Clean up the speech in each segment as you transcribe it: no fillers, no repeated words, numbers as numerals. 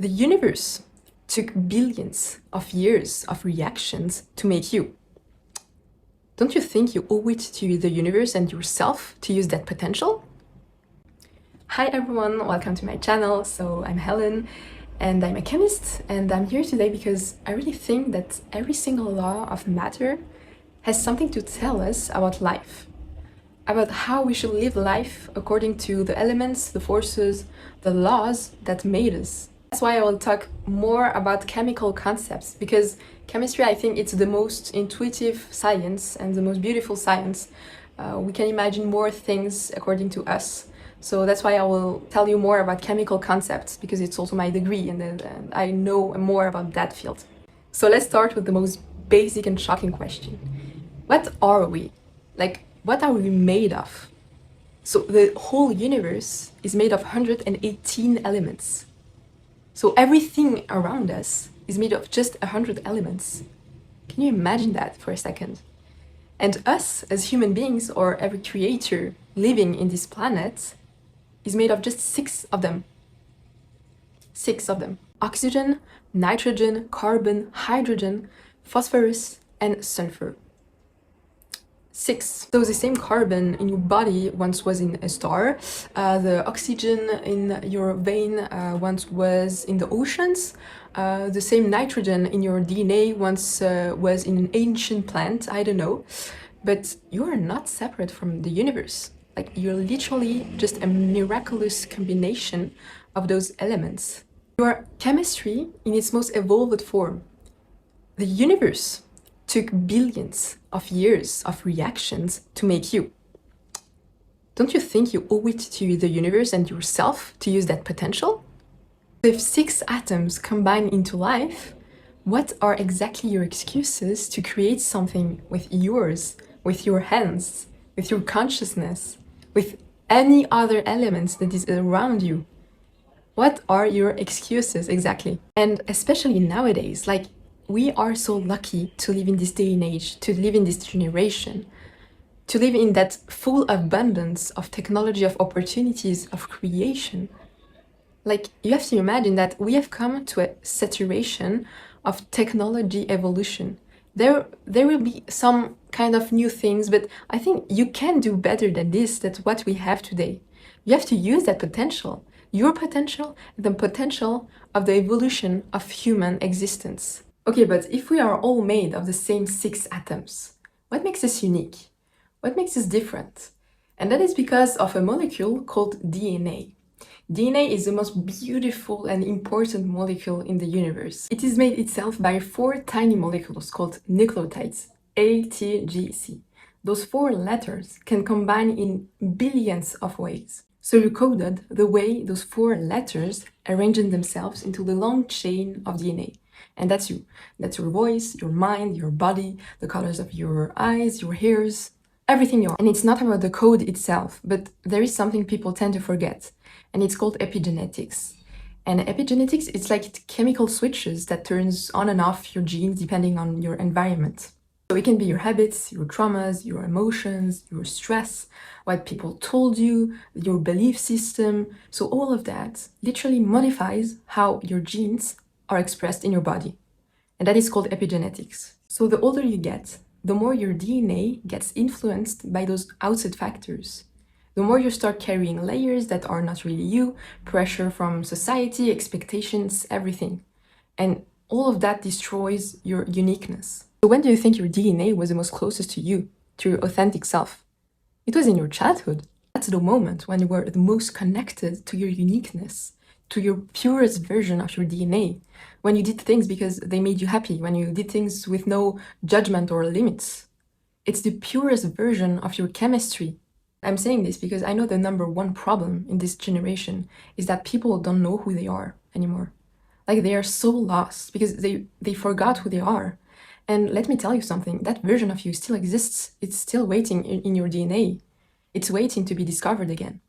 The universe took billions of years of reactions to make you. Don't you think you owe it to the universe and yourself to use that potential? Hi everyone, welcome to my channel. So I'm Helen and I'm a chemist, and I'm here today because I really think that every single law of matter has something to tell us about life, about how we should live life according to the elements, the forces, the laws that made us. That's why I will talk more about chemical concepts, because chemistry, I think it's the most intuitive science and the most beautiful science. We can imagine more things according to us. So that's why I will tell you more about chemical concepts, because it's also my degree and I know more about that field. So let's start with the most basic and shocking question. What are we? Like, what are we made of? So the whole universe is made of 118 elements. So everything around us is made of just 100 elements. Can you imagine that for a second? And us as human beings, or every creature living in this planet, is made of just 6 of them. 6 of them. Oxygen, nitrogen, carbon, hydrogen, phosphorus, and sulfur. 6. So the same carbon in your body once was in a star, the oxygen in your vein once was in the oceans, the same nitrogen in your DNA once was in an ancient plant, I don't know, but you are not separate from the universe. Like, you're literally just a miraculous combination of those elements. You are chemistry in its most evolved form. The universe took billions of years of reactions to make you. Don't you think you owe it to the universe and yourself to use that potential? If 6 atoms combine into life, what are exactly your excuses to create something with yours, with your hands, with your consciousness, with any other elements that is around you? What are your excuses exactly? And especially nowadays, like, we are so lucky to live in this day and age, to live in this generation, to live in that full abundance of technology, of opportunities, of creation. Like, you have to imagine that we have come to a saturation of technology evolution. There will be some kind of new things, but I think you can do better than this, that's what we have today. You have to use that potential, your potential, the potential of the evolution of human existence. Okay, but if we are all made of the same 6 atoms, what makes us unique? What makes us different? And that is because of a molecule called DNA. DNA is the most beautiful and important molecule in the universe. It is made itself by 4 tiny molecules called nucleotides, A, T, G, C. Those 4 letters can combine in billions of ways. So you coded the way those 4 letters arrange themselves into the long chain of DNA. And that's you. That's your voice, your mind, your body, the colors of your eyes, your hairs, everything you are. And it's not about the code itself, but there is something people tend to forget, and it's called epigenetics. And epigenetics, it's like chemical switches that turns on and off your genes depending on your environment. So it can be your habits, your traumas, your emotions, your stress, what people told you, your belief system. So all of that literally modifies how your genes are expressed in your body. And that is called epigenetics. So the older you get, the more your DNA gets influenced by those outside factors. The more you start carrying layers that are not really you, pressure from society, expectations, everything. And all of that destroys your uniqueness. So when do you think your DNA was the most closest to you, to your authentic self? It was in your childhood. That's the moment when you were the most connected to your uniqueness, to your purest version of your DNA, when you did things because they made you happy, when you did things with no judgment or limits. It's the purest version of your chemistry. I'm saying this because I know the #1 problem in this generation is that people don't know who they are anymore. Like, they are so lost because they forgot who they are. And let me tell you something, that version of you still exists. It's still waiting in your DNA. It's waiting to be discovered again.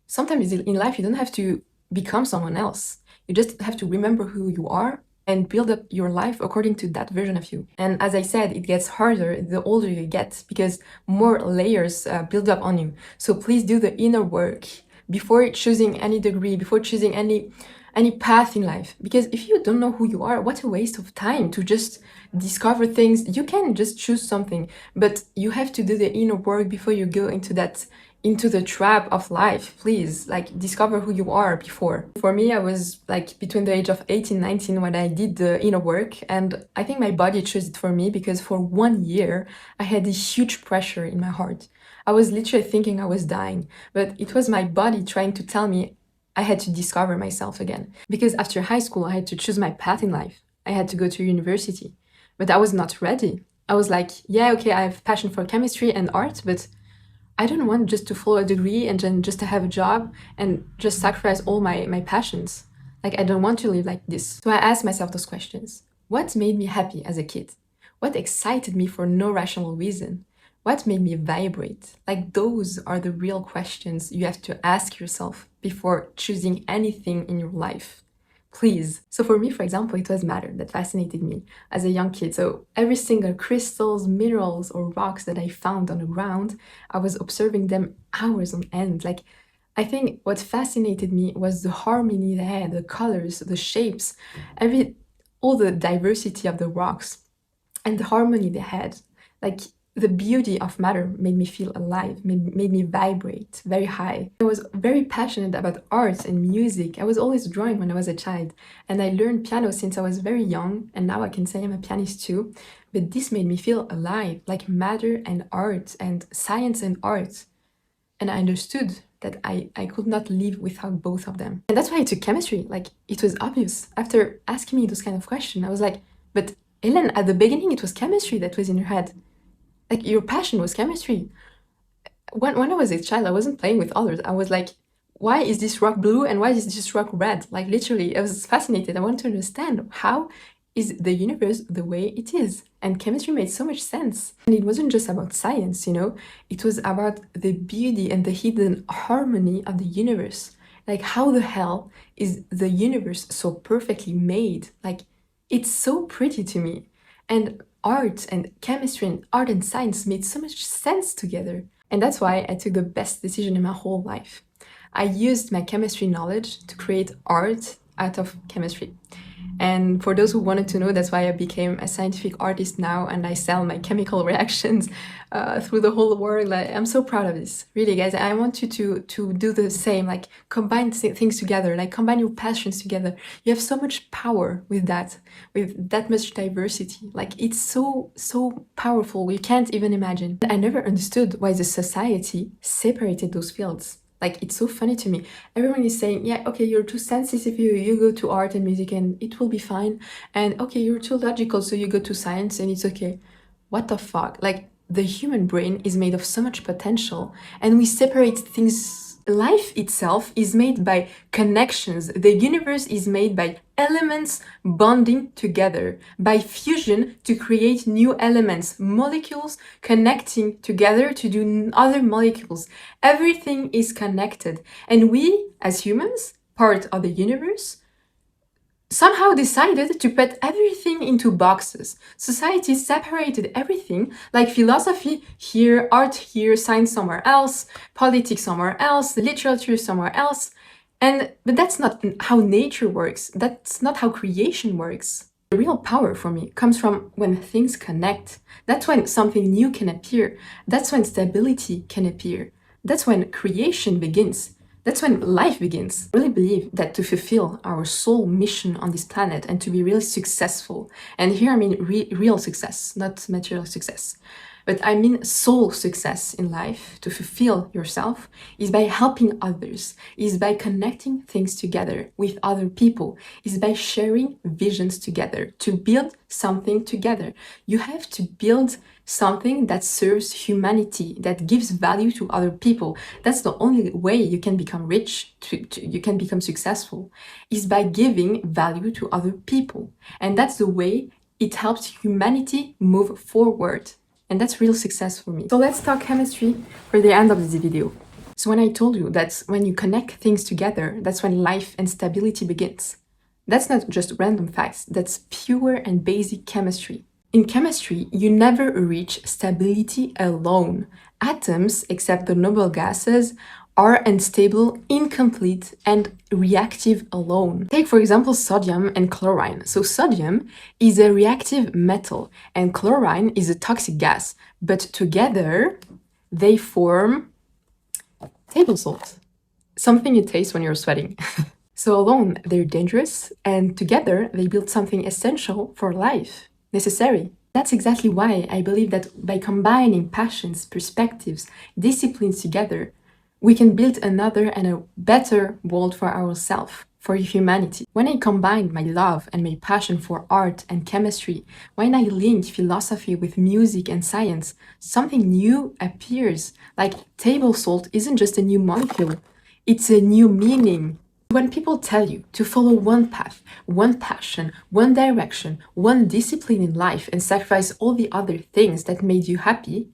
Sometimes in life you don't have to become someone else. You just have to remember who you are and build up your life according to that version of you. And as I said, it gets harder the older you get because more layers build up on you. So please do the inner work before choosing any degree, before choosing any any path in life. Because if you don't know who you are, what a waste of time to just discover things. You can just choose something, but you have to do the inner work before you go into the trap of life. Please, like, discover who you are before. For me, I was like between the age of 18, 19 when I did the inner work, and I think my body chose it for me because for 1 year I had this huge pressure in my heart. I was literally thinking I was dying, but it was my body trying to tell me I had to discover myself again. Because after high school, I had to choose my path in life. I had to go to university, but I was not ready. I was like, yeah, okay, I have passion for chemistry and art, but I don't want just to follow a degree and then just to have a job and just sacrifice all my passions. Like, I don't want to live like this. So I asked myself those questions. What made me happy as a kid? What excited me for no rational reason? What made me vibrate? Like, those are the real questions you have to ask yourself before choosing anything in your life. Please. So for me, for example, it was matter that fascinated me as a young kid. So every single crystals, minerals, or rocks that I found on the ground, I was observing them hours on end. Like, I think what fascinated me was the harmony they had, the colors, the shapes, all the diversity of the rocks and the harmony they had. Like, the beauty of matter made me feel alive, made me vibrate very high. I was very passionate about art and music. I was always drawing when I was a child, and I learned piano since I was very young, and now I can say I'm a pianist too. But this made me feel alive, like matter and art and science and art. And I understood that I could not live without both of them. And that's why I took chemistry. Like, it was obvious. After asking me those kind of questions, I was like, but Ellen, at the beginning it was chemistry that was in your head. Like, your passion was chemistry. When I was a child, I wasn't playing with others. I was like, why is this rock blue and why is this rock red? Like, literally, I was fascinated. I wanted to understand how is the universe the way it is. And chemistry made so much sense. And it wasn't just about science, you know? It was about the beauty and the hidden harmony of the universe. Like, how the hell is the universe so perfectly made? Like, it's so pretty to me. And art and chemistry and art and science made so much sense together. And that's why I took the best decision in my whole life. I used my chemistry knowledge to create art out of chemistry. And for those who wanted to know, that's why I became a scientific artist now, and I sell my chemical reactions through the whole world. Like, I'm so proud of this. Really, guys, I want you to do the same. Like, combine things together, like combine your passions together. You have so much power with that much diversity. Like, it's so powerful. You can't even imagine. I never understood why the society separated those fields. Like, it's so funny to me. Everyone is saying, yeah, okay, you're too sensitive, you go to art and music and it will be fine. And okay, you're too logical, so you go to science and it's okay. What the fuck? Like, the human brain is made of so much potential and we separate things. Life itself is made by connections. The universe is made by elements bonding together, by fusion to create new elements, molecules connecting together to do other molecules. Everything is connected. And we, as humans, part of the universe, somehow decided to put everything into boxes. Society separated everything, like philosophy here, art here, science somewhere else, politics somewhere else, literature somewhere else. But that's not how nature works. That's not how creation works. The real power for me comes from when things connect. That's when something new can appear. That's when stability can appear. That's when creation begins. That's when life begins. I really believe that to fulfill our soul mission on this planet and to be really successful, and here I mean real success, not material success, but I mean soul success in life, to fulfill yourself, is by helping others, is by connecting things together with other people, is by sharing visions together, to build something together. You have to build something that serves humanity, that gives value to other people. That's the only way you can become rich, you can become successful, is by giving value to other people. And that's the way it helps humanity move forward. And that's real success for me. So let's talk chemistry for the end of this video. So when I told you that when you connect things together, that's when life and stability begins. That's not just random facts, that's pure and basic chemistry. In chemistry, you never reach stability alone. Atoms, except the noble gases, are unstable, incomplete, and reactive alone. Take, for example, sodium and chlorine. So sodium is a reactive metal and chlorine is a toxic gas, but together they form table salt, something you taste when you're sweating. So alone, they're dangerous, and together they build something essential for life, necessary. That's exactly why I believe that by combining passions, perspectives, disciplines together, we can build another and a better world for ourselves, for humanity. When I combine my love and my passion for art and chemistry, when I link philosophy with music and science, something new appears. Like table salt isn't just a new molecule, it's a new meaning. When people tell you to follow one path, one passion, one direction, one discipline in life and sacrifice all the other things that made you happy,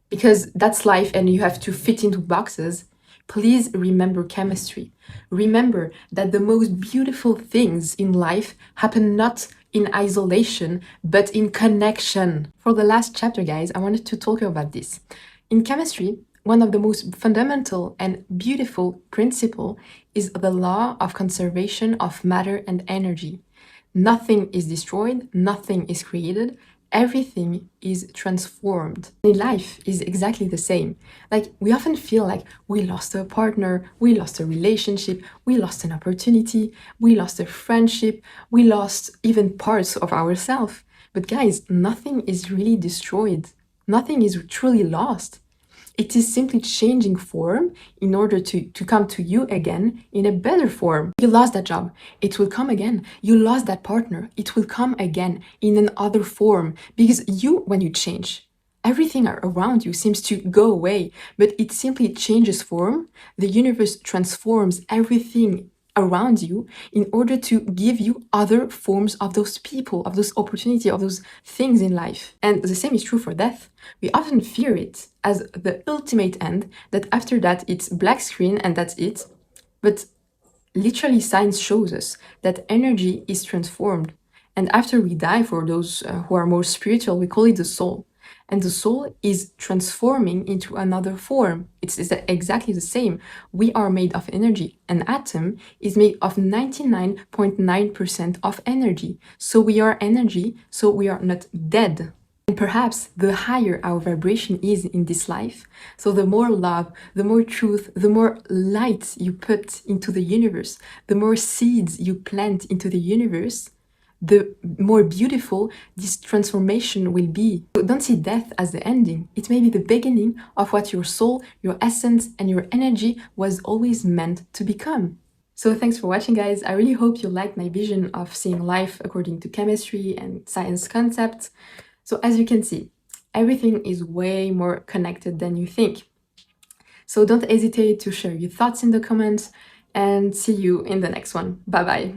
because that's life and you have to fit into boxes, please remember chemistry. Remember that the most beautiful things in life happen not in isolation, but in connection. For the last chapter, guys, I wanted to talk about this. In chemistry, one of the most fundamental and beautiful principle is the law of conservation of matter and energy. Nothing is destroyed, nothing is created, everything is transformed. In life is exactly the same. Like we often feel like we lost a partner, we lost a relationship, we lost an opportunity, we lost a friendship, we lost even parts of ourselves. But guys, nothing is really destroyed. Nothing is truly lost. It is simply changing form in order to come to you again in a better form. You lost that job, it will come again. You lost that partner, it will come again in another form. Because when you change, everything around you seems to go away, but it simply changes form. The universe transforms everything around you in order to give you other forms of those people, of those opportunities, of those things in life. And the same is true for death. We often fear it as the ultimate end, that after that it's black screen and that's it. But literally science shows us that energy is transformed. And after we die, for those who are more spiritual, we call it the soul. And the soul is transforming into another form. It's exactly the same. We are made of energy. An atom is made of 99.9% of energy. So we are energy, so we are not dead. And perhaps the higher our vibration is in this life, so the more love, the more truth, the more light you put into the universe, the more seeds you plant into the universe, the more beautiful this transformation will be. So don't see death as the ending. It may be the beginning of what your soul, your essence, and your energy was always meant to become. So thanks for watching, guys. I really hope you liked my vision of seeing life according to chemistry and science concepts. So as you can see, everything is way more connected than you think. So don't hesitate to share your thoughts in the comments and see you in the next one. Bye bye.